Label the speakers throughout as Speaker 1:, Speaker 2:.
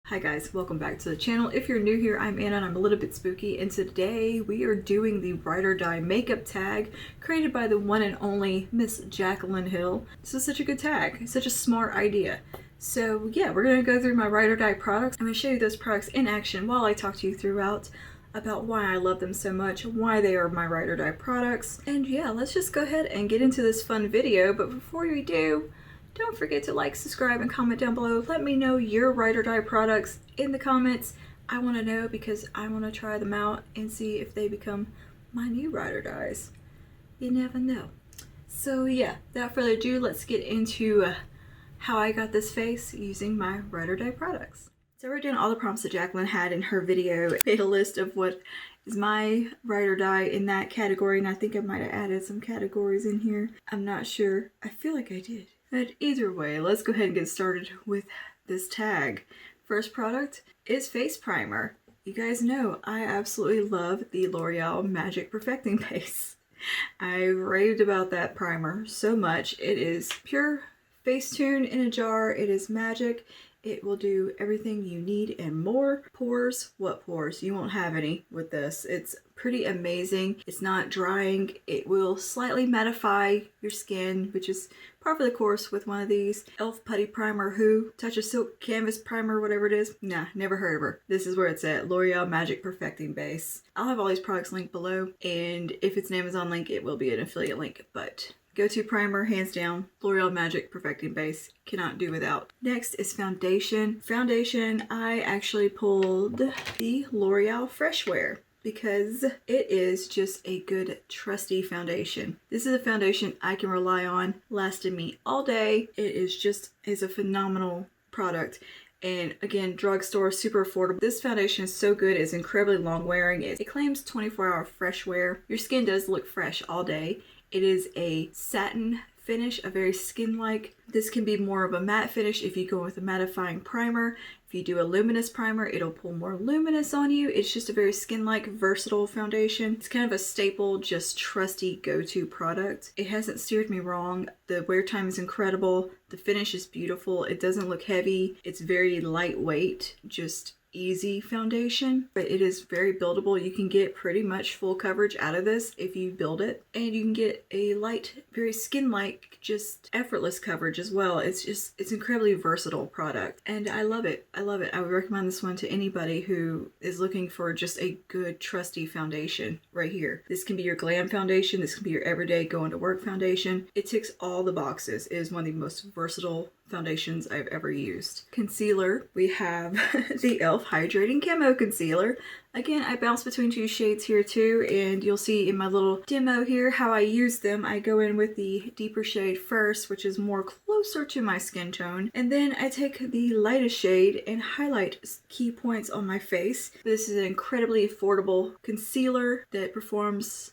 Speaker 1: Hi guys, welcome back to the channel. If you're new here, I'm Anna and I'm a little bit spooky, and today we are doing the Ride or Die makeup tag created by the one and only Miss Jaclyn Hill. This is such a good tag, such a smart idea. So yeah, we're gonna go through my Ride or Die products. I'm gonna show you those products in action while I talk to you throughout about why I love them so much, why they are my Ride or Die products. And yeah, let's just go ahead and get into this fun video. But before we do, don't forget to like, subscribe, and comment down below. Let me know your Ride or Die products in the comments. I want to know because I want to try them out and see if they become my new Ride or Dies. You never know. So yeah, without further ado, let's get into how I got this face using my Ride or Die products. So I wrote down all the prompts that Jaclyn had in her video. I made a list of what is my Ride or Die in that category, and I think I might have added some categories in here. I'm not sure. I feel like I did. But either way, let's go ahead and get started with this tag. First product is face primer. You guys know I absolutely love the L'Oreal Magic Perfecting Base. I raved about that primer so much. It is pure Facetune in a jar. It is magic. It will do everything you need and more. Pores? What pores? You won't have any with this. It's pretty amazing. It's not drying. It will slightly mattify your skin, which is par for the course with one of these. Elf Putty Primer Who? Touch of Silk Canvas Primer, whatever it is. Nah, never heard of her. This is where it's at. L'Oreal Magic Perfecting Base. I'll have all these products linked below, and if it's an Amazon link, it will be an affiliate link, but go-to primer, hands down, L'Oreal Magic Perfecting Base. Cannot do without. Next is foundation. Foundation, I actually pulled the L'Oreal Fresh Wear because it is just a good trusty foundation. This is a foundation I can rely on, lasted me all day. It is a phenomenal product. And again, drugstore, super affordable. This foundation is so good. It's incredibly long wearing. It claims 24-hour fresh wear. Your skin does look fresh all day. It is a satin finish, a very skin-like. This can be more of a matte finish if you go with a mattifying primer. If you do a luminous primer, it'll pull more luminous on you. It's just a very skin-like, versatile foundation. It's kind of a staple, just trusty go-to product. It hasn't steered me wrong. The wear time is incredible. The finish is beautiful. It doesn't look heavy. It's very lightweight, just easy foundation, but it is very buildable. You can get pretty much full coverage out of this if you build it, and you can get a light, very skin-like, just effortless coverage as well. It's incredibly versatile product, and I love it. I love it. I would recommend this one to anybody who is looking for just a good trusty foundation right here. This can be your glam foundation. This can be your everyday going to work foundation. It ticks all the boxes. It is one of the most versatile foundations I've ever used. Concealer, we have the e.l.f. Hydrating Camo Concealer. Again, I bounce between two shades here too, and you'll see in my little demo here how I use them. I go in with the deeper shade first, which is more closer to my skin tone, and then I take the lightest shade and highlight key points on my face. This is an incredibly affordable concealer that outperforms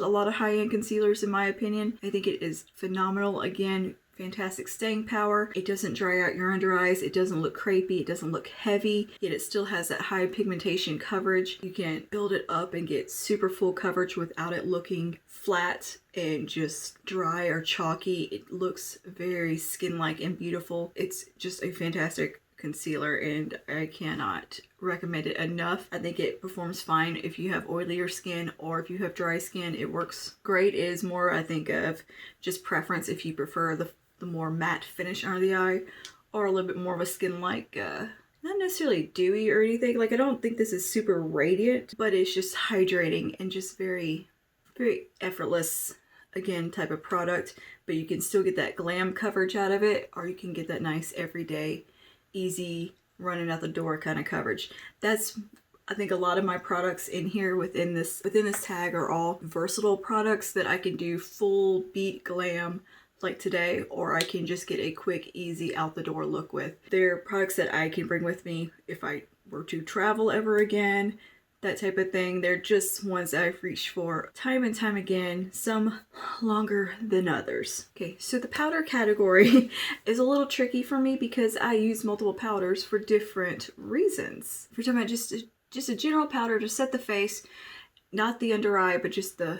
Speaker 1: a lot of high-end concealers in my opinion. I think it is phenomenal. Again, fantastic staying power. It doesn't dry out your under eyes. It doesn't look crepey. It doesn't look heavy, yet it still has that high pigmentation coverage. You can build it up and get super full coverage without it looking flat and just dry or chalky. It looks very skin-like and beautiful. It's just a fantastic concealer, and I cannot recommend it enough. I think it performs fine if you have oilier skin or if you have dry skin. It works great. It is more, I think, of just preference if you prefer the more matte finish under the eye, or a little bit more of a skin-like, not necessarily dewy or anything. Like, I don't think this is super radiant, but it's just hydrating and just very, very effortless, again, type of product. But you can still get that glam coverage out of it, or you can get that nice everyday, easy, running out the door kind of coverage. That's, I think, a lot of my products in here within this tag are all versatile products that I can do full beat glam like today, or I can just get a quick, easy out the door look with. They're products that I can bring with me if I were to travel ever again, that type of thing. They're just ones I've reached for time and time again, some longer than others. Okay, so the powder category is a little tricky for me because I use multiple powders for different reasons. If you're talking about just a general powder to set the face, not the under eye, but just the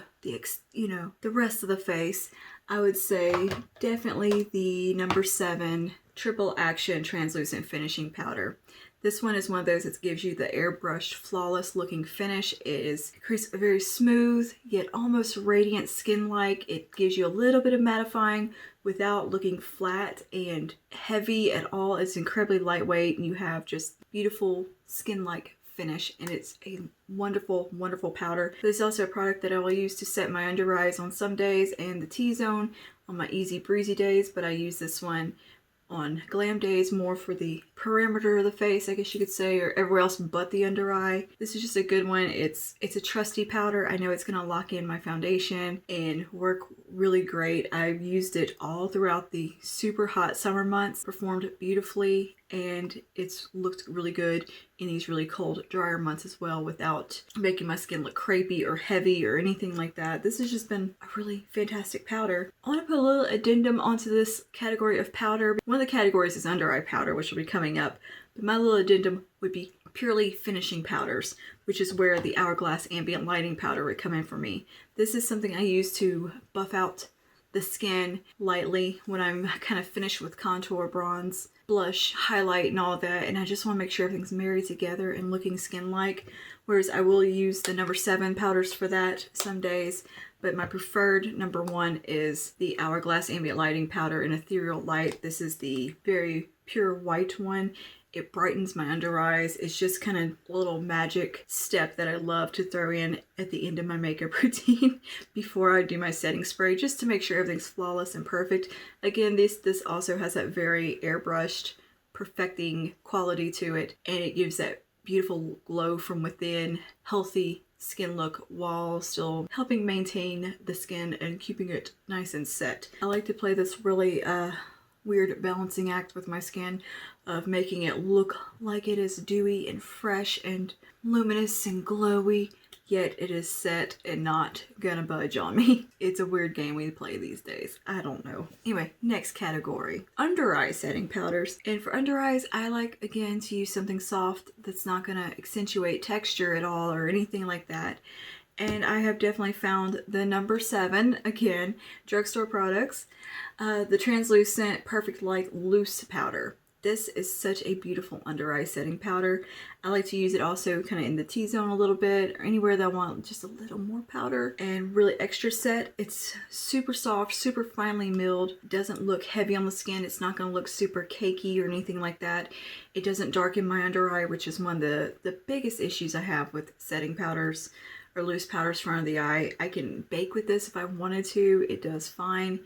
Speaker 1: rest of the face, I would say definitely the number 7 Triple Action Translucent Finishing Powder. This one is one of those that gives you the airbrushed, flawless looking finish. It creates a very smooth, yet almost radiant skin-like. It gives you a little bit of mattifying without looking flat and heavy at all. It's incredibly lightweight, and you have just beautiful skin-like finish, and it's a wonderful, wonderful powder. This is also a product that I will use to set my under eyes on some days and the T-zone on my easy breezy days, but I use this one on glam days more for the perimeter of the face, I guess you could say, or everywhere else but the under eye. This is just a good one. It's a trusty powder. I know it's gonna lock in my foundation and work really great. I've used it all throughout the super hot summer months, performed beautifully, and it's looked really good in these really cold, drier months as well without making my skin look crepey or heavy or anything like that. This has just been a really fantastic powder. I want to put a little addendum onto this category of powder. One of the categories is under eye powder, which will be coming up, but my little addendum would be purely finishing powders, which is where the Hourglass Ambient Lighting Powder would come in for me. This is something I use to buff out the skin lightly when I'm kind of finished with contour, bronze, blush, highlight, and all of that, and I just want to make sure everything's married together and looking skin-like, whereas I will use the number 7 powders for that some days, but my preferred number 1 is the Hourglass Ambient Lighting Powder in Ethereal Light. This is the very pure white one. It brightens my under eyes. It's just kind of a little magic step that I love to throw in at the end of my makeup routine before I do my setting spray, just to make sure everything's flawless and perfect. Again, this also has that very airbrushed, perfecting quality to it, and it gives that beautiful glow from within, healthy skin look while still helping maintain the skin and keeping it nice and set. I like to play this really weird balancing act with my skin of making it look like it is dewy and fresh and luminous and glowy, yet it is set and not gonna budge on me. It's a weird game we play these days. I don't know. Anyway, next category, under eye setting powders. And for under eyes, I like, again, to use something soft that's not gonna accentuate texture at all or anything like that. And I have definitely found the number 7, again, drugstore products, the translucent Perfect Light Loose Powder. This is such a beautiful under eye setting powder. I like to use it also kind of in the T-zone a little bit, or anywhere that I want just a little more powder and really extra set. It's super soft, super finely milled. It doesn't look heavy on the skin. It's not going to look super cakey or anything like that. It doesn't darken my under eye, which is one of the biggest issues I have with setting powders or loose powders front of the eye. I can bake with this if I wanted to. It does fine.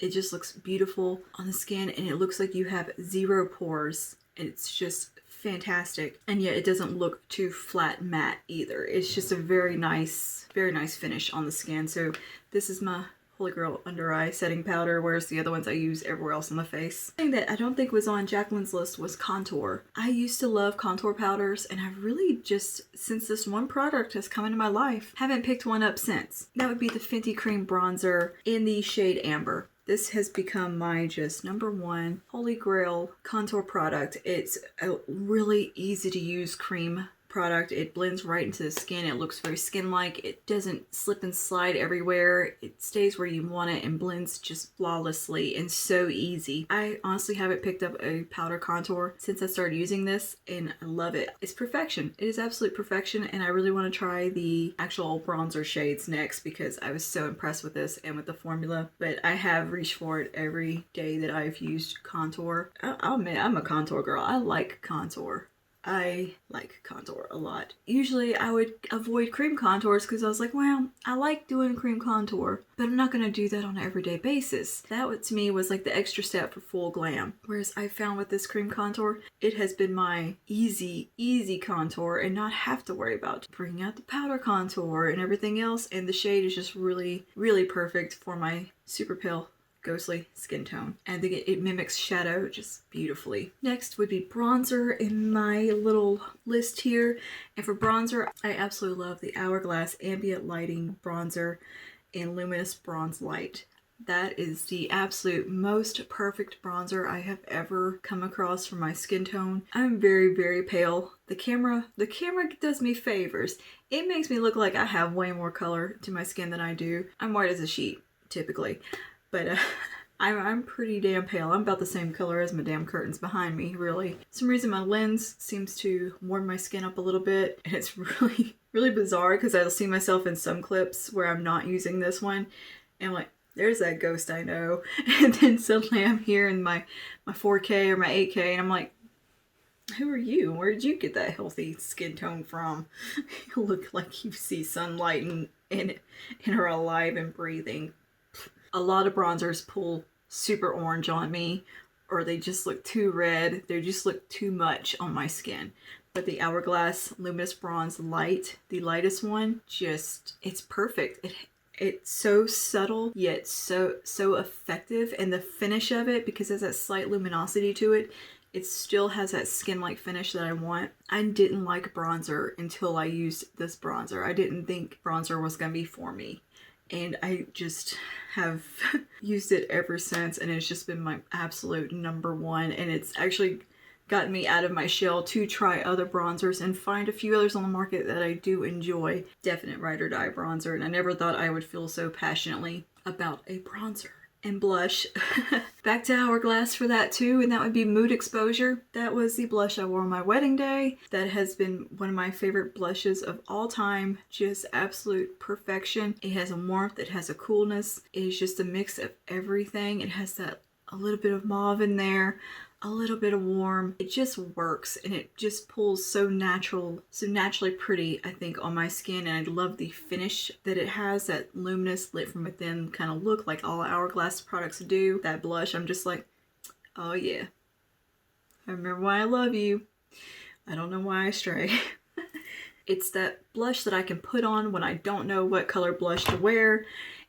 Speaker 1: It just looks beautiful on the skin, and it looks like you have 0 pores. It's just fantastic. And yet it doesn't look too flat matte either. It's just a very nice finish on the skin. So this is my holy grail under eye setting powder, whereas the other ones I use everywhere else on the face. Thing that I don't think was on Jaclyn's list was contour. I used to love contour powders, and I've really just, since this one product has come into my life, haven't picked one up since. That would be the Fenty Cream Bronzer in the shade Amber. This has become my just number 1 holy grail contour product. It's a really easy to use cream product. It blends right into the skin. It looks very skin-like. It doesn't slip and slide everywhere. It stays where you want it and blends just flawlessly and so easy. I honestly haven't picked up a powder contour since I started using this, and I love it. It's perfection. It is absolute perfection, and I really want to try the actual bronzer shades next because I was so impressed with this and with the formula. But I have reached for it every day that I've used contour. I'll admit, I'm a contour girl. I like contour. I like contour a lot. Usually I would avoid cream contours because I was like, well, I like doing cream contour, but I'm not going to do that on an everyday basis. That to me was like the extra step for full glam. Whereas I found with this cream contour, it has been my easy contour and not have to worry about bringing out the powder contour and everything else. And the shade is just really perfect for my super pale ghostly skin tone. And I think it mimics shadow just beautifully. Next would be bronzer in my little list here. And for bronzer, I absolutely love the Hourglass Ambient Lighting Bronzer in Luminous Bronze Light. That is the absolute most perfect bronzer I have ever come across for my skin tone. I'm very pale. The camera does me favors. It makes me look like I have way more color to my skin than I do. I'm white as a sheet, typically. But I'm pretty damn pale. I'm about the same color as my damn curtains behind me, really. For some reason my lens seems to warm my skin up a little bit, and it's really, really bizarre because I'll see myself in some clips where I'm not using this one, and I'm like, there's that ghost I know. And then suddenly I'm here in my 4K or my 8K, and I'm like, who are you? Where did you get that healthy skin tone from? You look like you see sunlight and are alive and breathing. A lot of bronzers pull super orange on me, or they just look too red. They just look too much on my skin. But the Hourglass Luminous Bronze Light, the lightest one, it's perfect. It's so subtle, yet so effective. And the finish of it, because there's that slight luminosity to it, it still has that skin-like finish that I want. I didn't like bronzer until I used this bronzer. I didn't think bronzer was going to be for me. And I just have used it ever since, and it's just been my absolute number one. And it's actually gotten me out of my shell to try other bronzers and find a few others on the market that I do enjoy. Definite ride or die bronzer, and I never thought I would feel so passionately about a bronzer. And blush. Back to Hourglass for that too, and that would be Mood Exposure. That was the blush I wore on my wedding day. That has been one of my favorite blushes of all time. Just absolute perfection. It has a warmth, it has a coolness. It is just a mix of everything. It has that a little bit of mauve in there, a little bit of warm. It just works, and it just pulls so naturally pretty, I think, on my skin. And I love the finish that it has, that luminous lit from within kind of look like all Hourglass products do. That blush, I'm just like, oh yeah, I remember why I love you. I don't know why I stray. It's that blush that I can put on when I don't know what color blush to wear.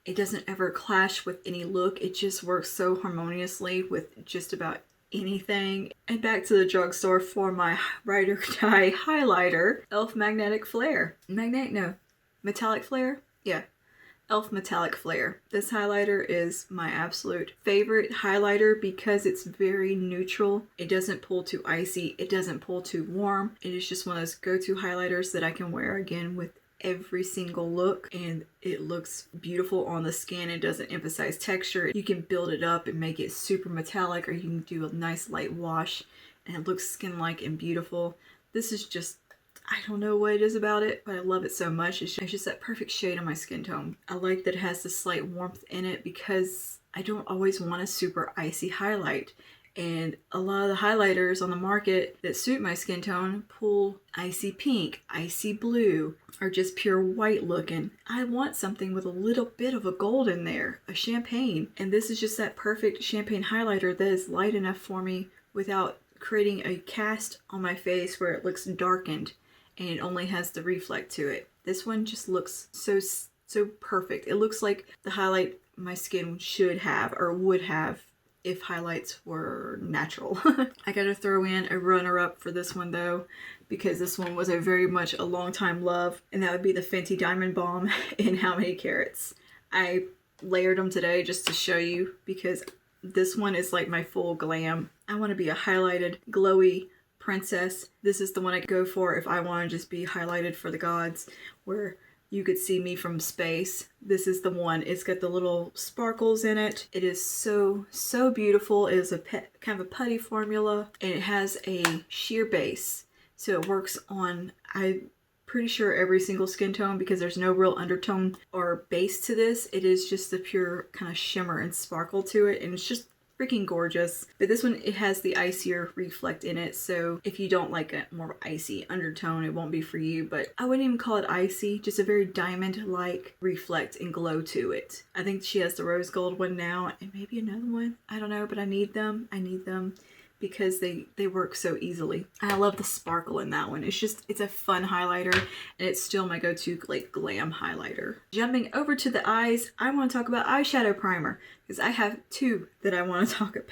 Speaker 1: It doesn't ever clash with any look. It just works so harmoniously with just about anything. And back to the drugstore for my Ride or Die highlighter, e.l.f. Magnetic Flare. Metallic Flare? Yeah, e.l.f. Metallic Flare. This highlighter is my absolute favorite highlighter because it's very neutral. It doesn't pull too icy. It doesn't pull too warm. It is just one of those go-to highlighters that I can wear again with every single look, and it looks beautiful on the skin. It doesn't emphasize texture. You can build it up and make it super metallic, or you can do a nice light wash and it looks skin-like and beautiful. This is just, I don't know what it is about it, but I love it so much. It's just that perfect shade on my skin tone. I like that it has this slight warmth in it because I don't always want a super icy highlight. And a lot of the highlighters on the market that suit my skin tone pull icy pink, icy blue, or just pure white looking. I want something with a little bit of a gold in there, a champagne. And this is just that perfect champagne highlighter that is light enough for me without creating a cast on my face where it looks darkened and it only has the reflect to it. This one just looks so perfect. It looks like the highlight my skin should have or would have if highlights were natural. I gotta throw in a runner-up for this one though, because this one was a very much a long time love, and that would be the Fenty Diamond Balm in How Many Carats. I layered them today just to show you because this one is like my full glam. I want to be a highlighted, glowy princess. This is the one I go for if I want to just be highlighted for the gods, where you could see me from space. This is the one. It's got the little sparkles in it. It is so beautiful. It is a kind of a putty formula, and it has a sheer base. So it works on, I'm pretty sure, every single skin tone because there's no real undertone or base to this. It is just the pure kind of shimmer and sparkle to it, and it's just freaking gorgeous. But this one, it has the icier reflect in it, so if you don't like a more icy undertone, it won't be for you. But I wouldn't even call it icy, just a very diamond-like reflect and glow to it. I think she has the rose gold one now, and maybe another one. I don't know, but I need them. Because they work so easily. I love the sparkle in that one. It's a fun highlighter, and it's still my go-to like glam highlighter. Jumping over to the eyes, I want to talk about eyeshadow primer because I have two that I want to talk about.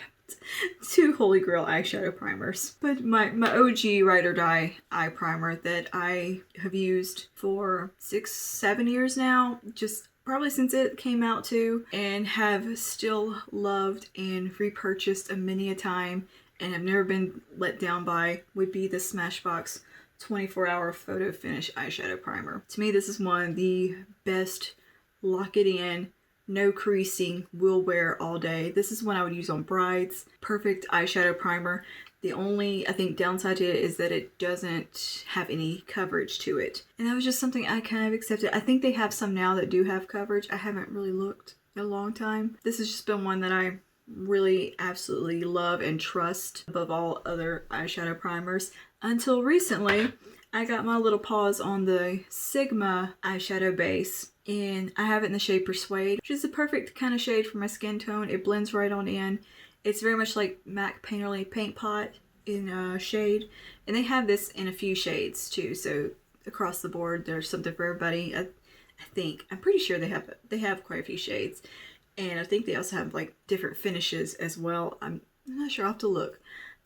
Speaker 1: Two Holy Grail eyeshadow primers. But my OG Ride or Die eye primer that I have used for 6-7 years now, just probably since it came out too, and have still loved and repurchased many a time, and have never been let down by, would be the Smashbox 24-Hour Photo Finish Eyeshadow Primer. To me, this is one of the best lock it in, no creasing, will wear all day. This is one I would use on brides. Perfect eyeshadow primer. The only, I think, downside to it is that it doesn't have any coverage to it. And that was just something I kind of accepted. I think they have some now that do have coverage. I haven't really looked in a long time. This has just been one that I really absolutely love and trust above all other eyeshadow primers. Until recently, I got my little paws on the Sigma eyeshadow base, and I have it in the shade Persuade, which is the perfect kind of shade for my skin tone. It blends right on in. It's very much like MAC Painterly Paint Pot in shade, and they have this in a few shades too, so across the board there's something for everybody. I think, I'm pretty sure they have quite a few shades, and I think they also have like different finishes as well. I'm not sure, I'll have to look,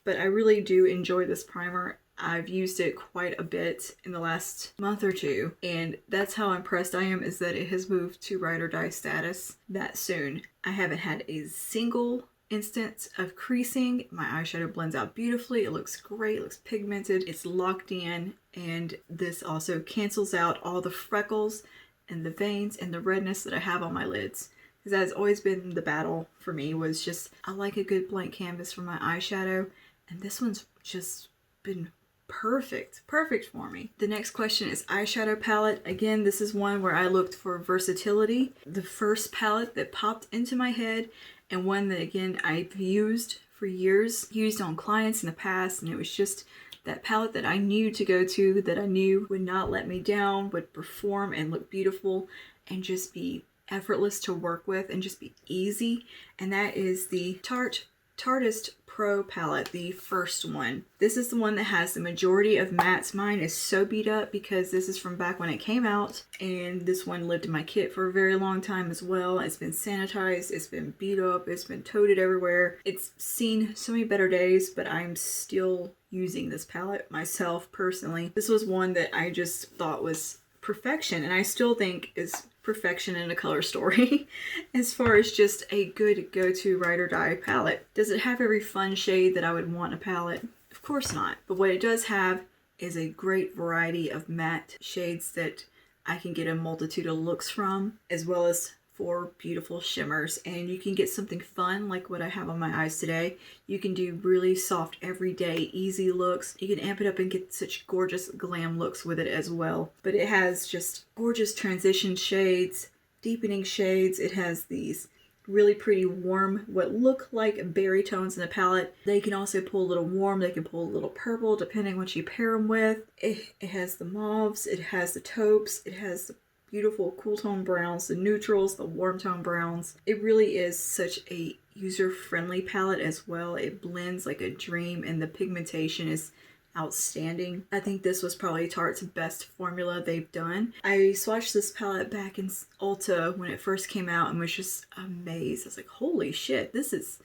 Speaker 1: but I really do enjoy this primer. I've used it quite a bit in the last month or two, and that's how impressed I am, is that it has moved to ride or die status that soon. I haven't had a single instance of creasing. My eyeshadow blends out beautifully. It looks great. It looks pigmented. It's locked in, and this also cancels out all the freckles and the veins and the redness that I have on my lids. Because that has always been the battle for me, was just, I like a good blank canvas for my eyeshadow, and this one's just been perfect for me. The next question is eyeshadow palette. Again, this is one where I looked for versatility. The first palette that popped into my head, and one that again I've used for years, used on clients in the past, and it was just that palette that I knew to go to, that I knew would not let me down, would perform and look beautiful and just be effortless to work with and just be easy. And that is the Tarteist Pro palette, the first one. This is the one that has the majority of mattes. Mine is so beat up because this is from back when it came out, and this one lived in my kit for a very long time as well. It's been sanitized, it's been beat up, it's been toted everywhere. It's seen so many better days, but I'm still using this palette myself personally. This was one that I just thought was perfection, and I still think is perfection in a color story as far as just a good go-to ride or die palette. Does it have every fun shade that I would want in a palette? Of course not. But what it does have is a great variety of matte shades that I can get a multitude of looks from, as well as 4 beautiful shimmers. And you can get something fun like what I have on my eyes today. You can do really soft, everyday, easy looks. You can amp it up and get such gorgeous glam looks with it as well. But it has just gorgeous transition shades, deepening shades. It has these really pretty warm, what look like berry tones in the palette. They can also pull a little warm, they can pull a little purple, depending what you pair them with. It has the mauves, it has the taupes, it has the beautiful cool tone browns, the neutrals, the warm tone browns. It really is such a user-friendly palette as well. It blends like a dream, and the pigmentation is outstanding. I think this was probably Tarte's best formula they've done. I swatched this palette back in Ulta when it first came out and was just amazed. I was like, holy shit, this is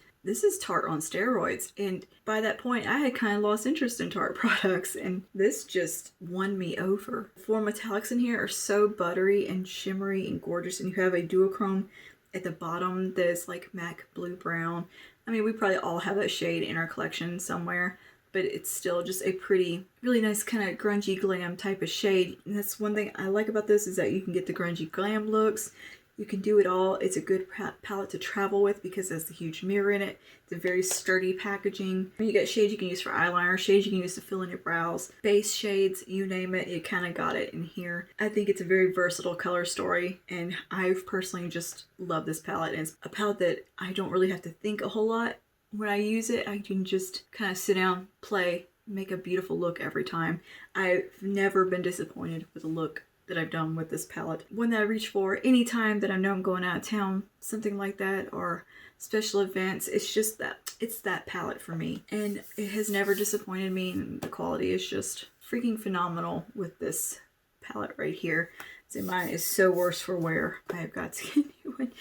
Speaker 1: Tarte on steroids. And by that point, I had kind of lost interest in Tarte products, and this just won me over. The 4 metallics in here are so buttery and shimmery and gorgeous, and you have a duochrome at the bottom that's like MAC blue brown. I mean, we probably all have that shade in our collection somewhere, but it's still just a pretty, really nice kind of grungy glam type of shade. And that's one thing I like about this, is that you can get the grungy glam looks. You can do it all. It's a good palette to travel with because there's the huge mirror in it. It's a very sturdy packaging. You get shades you can use for eyeliner, shades you can use to fill in your brows, base shades, you name it, you kind of got it in here. I think it's a very versatile color story, and I've personally just love this palette. And it's a palette that I don't really have to think a whole lot when I use it. I can just kind of sit down, play, make a beautiful look every time. I've never been disappointed with a look that I've done with this palette. One that I reach for anytime that I know I'm going out of town, something like that, or special events. It's just that, it's that palette for me. And it has never disappointed me, and the quality is just freaking phenomenal with this palette right here. So mine is so worse for wear. I have got to get a new one.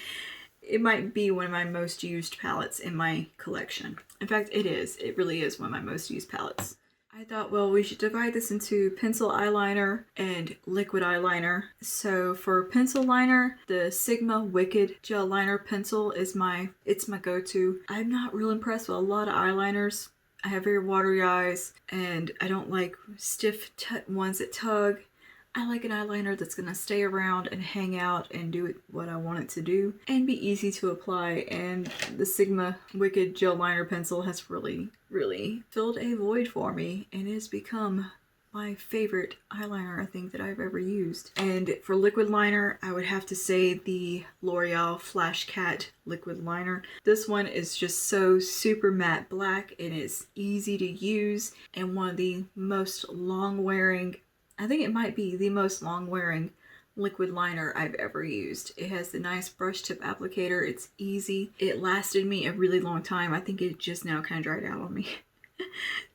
Speaker 1: It might be one of my most used palettes in my collection. In fact, it is. It really is one of my most used palettes. I thought, well, we should divide this into pencil eyeliner and liquid eyeliner. So for pencil liner, the Sigma Wicked Gel Liner Pencil is my go-to. I'm not real impressed with a lot of eyeliners. I have very watery eyes, and I don't like stiff ones that tug. I like an eyeliner that's going to stay around and hang out and do what I want it to do and be easy to apply. And the Sigma Wicked Gel Liner Pencil has really, really filled a void for me and has become my favorite eyeliner I think that I've ever used. And for liquid liner, I would have to say the L'Oreal Flash Cat liquid liner. This one is just so super matte black and it's easy to use and one of the most long wearing, I think it might be the most long wearing liquid liner I've ever used. It has the nice brush tip applicator. It's easy. It lasted me a really long time. I think it just now kind of dried out on me.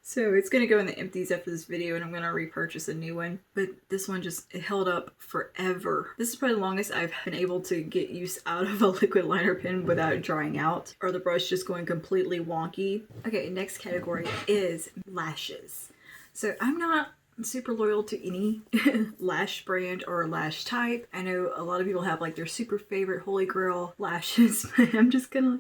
Speaker 1: So it's going to go in the empties after this video and I'm going to repurchase a new one. But this one just, it held up forever. This is probably the longest I've been able to get use out of a liquid liner pen without it drying out or the brush just going completely wonky. Okay, next category is lashes. So I'm not super loyal to any lash brand or lash type. I know a lot of people have like their super favorite holy grail lashes, but I'm just gonna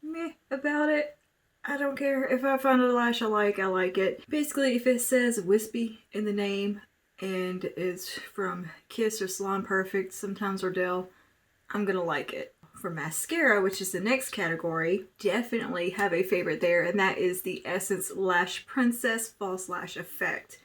Speaker 1: meh about it. I don't care. If I find a lash I like it. Basically, if it says wispy in the name and is from Kiss or Salon Perfect, sometimes Ordell, I'm gonna like it. For mascara, which is the next category, definitely have a favorite there, and that is the Essence Lash Princess False Lash Effect.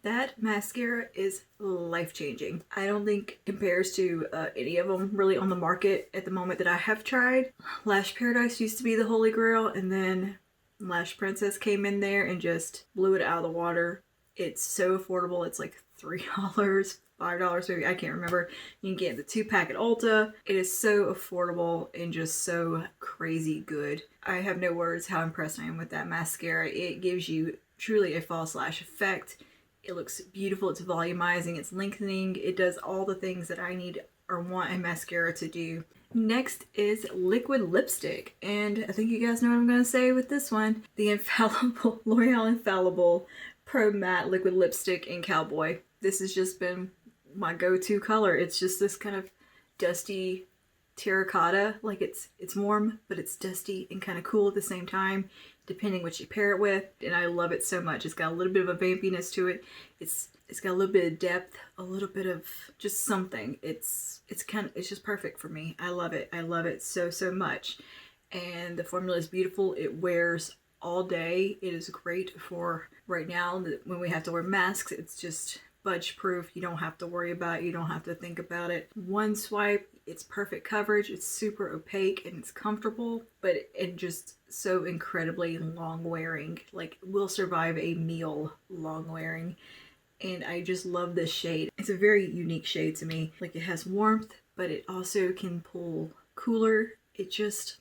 Speaker 1: That mascara is life-changing. I don't think it compares to any of them really on the market at the moment that I have tried. Lash Paradise used to be the holy grail, and then Lash Princess came in there and just blew it out of the water. It's so affordable. It's like $3, $5 maybe, I can't remember. You can get the 2-pack at Ulta. It is so affordable and just so crazy good. I have no words how impressed I am with that mascara. It gives you truly a false lash effect. It looks beautiful, it's volumizing, it's lengthening, it does all the things that I need or want a mascara to do. Next is liquid lipstick, and I think you guys know what I'm going to say with this one. The Infallible, L'Oreal Infallible Pro Matte Liquid Lipstick in Cowboy. This has just been my go-to color. It's just this kind of dusty terracotta, like it's warm, but it's dusty and kind of cool at the same time, depending what you pair it with, and I love it so much. It's got a little bit of a vampiness to it. It's got a little bit of depth, a little bit of just something. It's just perfect for me. I love it. I love it so much. And the formula is beautiful. It wears all day. It is great for right now when we have to wear masks. It's just budge proof. You don't have to worry about it. You don't have to think about it. One swipe, it's perfect coverage. It's super opaque and it's comfortable, but it just so incredibly long wearing. Like, will survive a meal long wearing. And I just love this shade. It's a very unique shade to me. Like, it has warmth, but it also can pull cooler. It's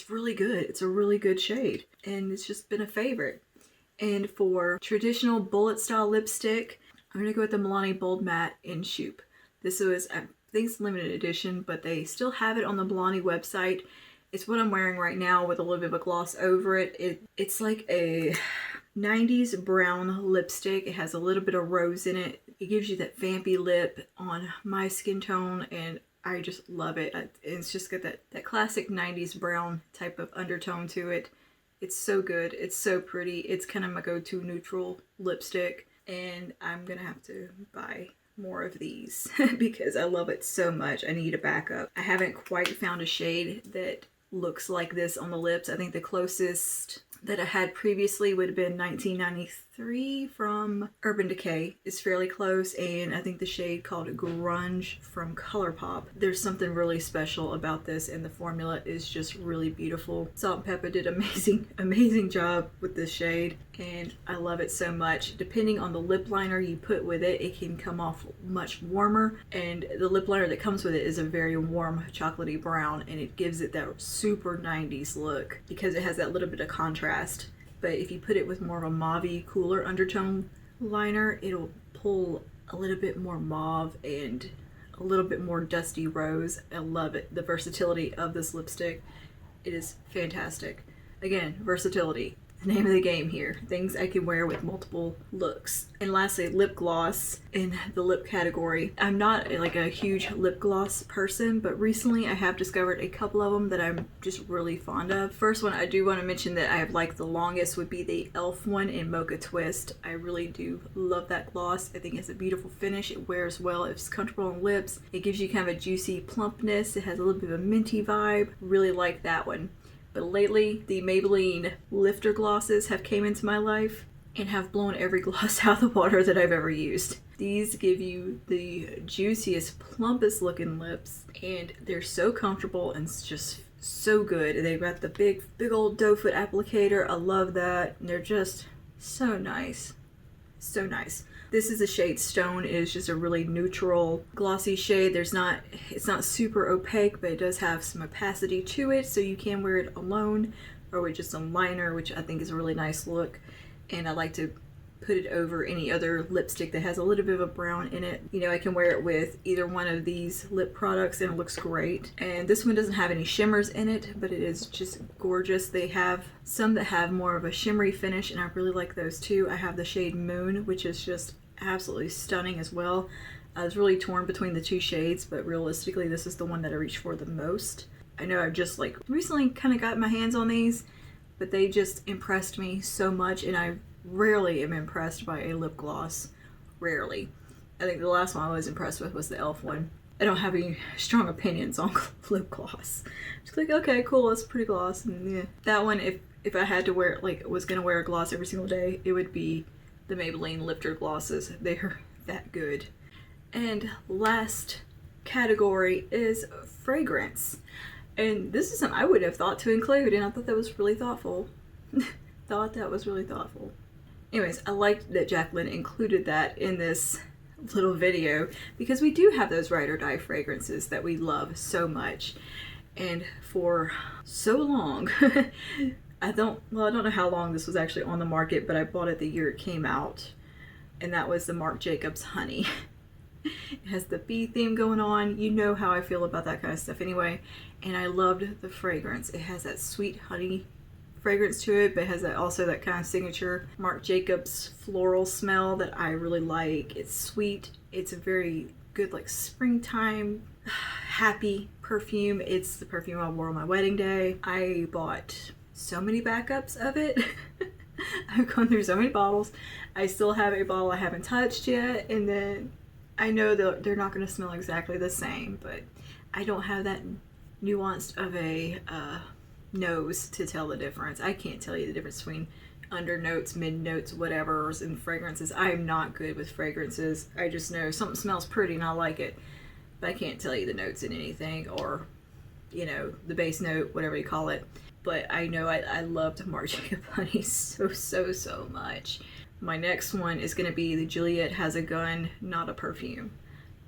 Speaker 1: really good. It's a really good shade, and it's just been a favorite. And for traditional bullet style lipstick, I'm gonna go with the Milani Bold Matte in Shoop. This was, I think it's limited edition, but they still have it on the Milani website. It's what I'm wearing right now with a little bit of a gloss over it. It's like a 90s brown lipstick. It has a little bit of rose in it. It gives you that vampy lip on my skin tone, and I just love it. It's just got that classic 90s brown type of undertone to it. It's so good. It's so pretty. It's kind of my go-to neutral lipstick, and I'm gonna have to buy more of these because I love it so much. I need a backup. I haven't quite found a shade that looks like this on the lips. I think the closest that I had previously would have been 1993 from Urban Decay. It's fairly close, and I think the shade called Grunge from ColourPop. There's something really special about this, and the formula is just really beautiful. Salt and Pepper did amazing job with this shade, and I love it so much. Depending on the lip liner you put with it, it can come off much warmer, and the lip liner that comes with it is a very warm chocolatey brown, and it gives it that super 90s look because it has that little bit of contrast. But if you put it with more of a mauve-y, cooler undertone liner, it'll pull a little bit more mauve and a little bit more dusty rose. I love it. The versatility of this lipstick, it is fantastic. Again, versatility. the name of the game here. Things I can wear with multiple looks. And lastly, lip gloss in the lip category. I'm not like a huge lip gloss person, but recently I have discovered a couple of them that I'm just really fond of. First one I do want to mention that I have liked the longest would be the e.l.f. one in Mocha Twist. I really do love that gloss. I think it's a beautiful finish. It wears well. It's comfortable on lips. It gives you kind of a juicy plumpness. It has a little bit of a minty vibe. Really like that one. But lately, the Maybelline lifter glosses have came into my life and have blown every gloss out of the water that I've ever used. These give you the juiciest, plumpest looking lips, and they're so comfortable and just so good. They've got the big old doe foot applicator. I love that. And they're just so nice. So nice. This is the shade Stone. It is just a really neutral, glossy shade. It's not super opaque, but it does have some opacity to it, so you can wear it alone or with just a liner, which I think is a really nice look. And I like to put it over any other lipstick that has a little bit of a brown in it. You know, I can wear it with either one of these lip products and it looks great. And this one doesn't have any shimmers in it, but it is just gorgeous. They have some that have more of a shimmery finish, and I really like those too. I have the shade Moon, which is just absolutely stunning as well. I was really torn between the two shades, but realistically this is the one that I reach for the most. I know I've just like recently kind of got my hands on these, but they just impressed me so much, and I rarely am impressed by a lip gloss. Rarely. I think the last one I was impressed with was the e.l.f. one. I don't have any strong opinions on lip gloss. Just like, okay, cool, it's a pretty gloss. And yeah, that one, if I had to wear, like, was gonna wear a gloss every single day, it would be the Maybelline lifter glosses. They're that good. And last category is fragrance. And this is something I would have thought to include, and I thought that was really thoughtful. Thought that was really thoughtful. Anyways, I liked that Jaclyn included that in this little video because we do have those ride or die fragrances that we love so much. And for so long, I don't know how long this was actually on the market, but I bought it the year it came out, and that was the Marc Jacobs Honey. It has the bee theme going on. You know how I feel about that kind of stuff anyway, and I loved the fragrance. It has that sweet honey fragrance to it, but it has also that kind of signature Marc Jacobs floral smell that I really like. It's sweet. It's a very good like springtime happy perfume. It's the perfume I wore on my wedding day. I bought so many backups of it. I've gone through so many bottles. I still have a bottle I haven't touched yet, and then I know they're not going to smell exactly the same, but I don't have that nuanced of a nose to tell the difference. I can't tell you the difference between under notes, mid notes, whatever's in fragrances. I am not good with fragrances. I just know something smells pretty and I like it, but I can't tell you the notes in anything, or you know, the base note, whatever you call it. But I know I loved Marc Jacobs Honey so much. My next one is going to be the Juliet Has a Gun, Not a Perfume.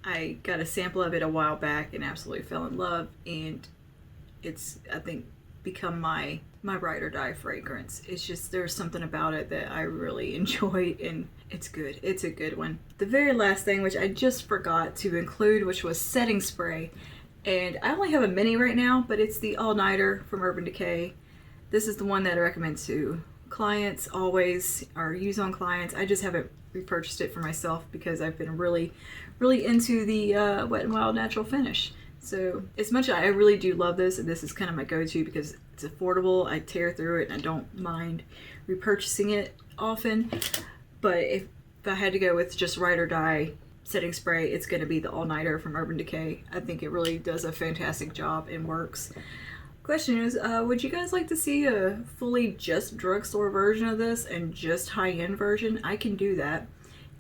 Speaker 1: I got a sample of it a while back and absolutely fell in love, and it's, I think, become my ride or die fragrance. It's just, there's something about it that I really enjoy, and it's good. It's a good one. The very last thing, which I just forgot to include, which was setting spray. And I only have a mini right now, but it's the All Nighter from Urban Decay. This is the one that I recommend to clients always, or use on clients. I just haven't repurchased it for myself because I've been really into the Wet n Wild natural finish. So as much as I really do love this, and this is kind of my go-to because it's affordable, I tear through it and I don't mind repurchasing it often. But if I had to go with just ride or die setting spray, it's going to be the All Nighter from Urban Decay. I think it really does a fantastic job and works. Question is, would you guys like to see a fully just drugstore version of this and just high-end version? I can do that.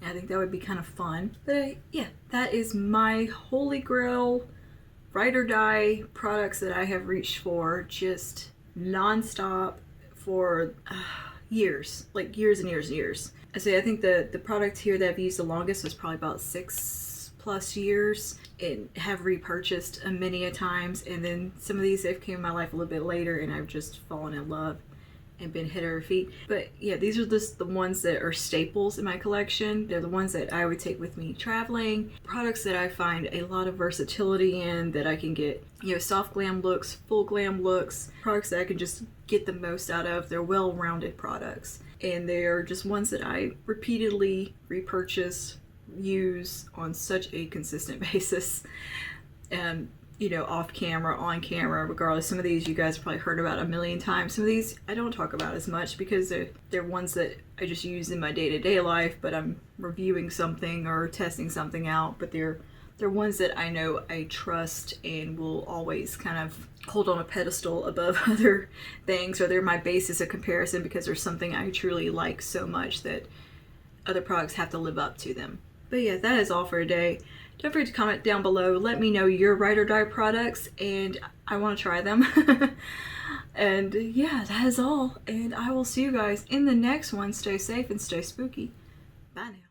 Speaker 1: I think that would be kind of fun. But yeah, that is my holy grail ride or die products that I have reached for just non-stop for years, like years and years and years. I say I think the product here that I've used the longest was probably about 6+ years, and have repurchased many a times, and then some of these have came in my life a little bit later and I've just fallen in love and been hit over feet. But yeah, these are just the ones that are staples in my collection. They're the ones that I would take with me traveling. Products that I find a lot of versatility in, that I can get, you know, soft glam looks, full glam looks, products that I can just get the most out of. They're well-rounded products. And they're just ones that I repeatedly repurchase, use on such a consistent basis. You know, off camera, on camera, regardless. Some of these you guys probably heard about a million times. Some of these I don't talk about as much because they're ones that I just use in my day-to-day life, but I'm reviewing something or testing something out. But they're ones that I know I trust and will always kind of hold on a pedestal above other things, or they're my basis of comparison because there's something I truly like so much that other products have to live up to them. But yeah, that is all for today. Don't forget to comment down below. Let me know your Ride or Die products, and I want to try them. And yeah, that is all. And I will see you guys in the next one. Stay safe and stay spooky. Bye now.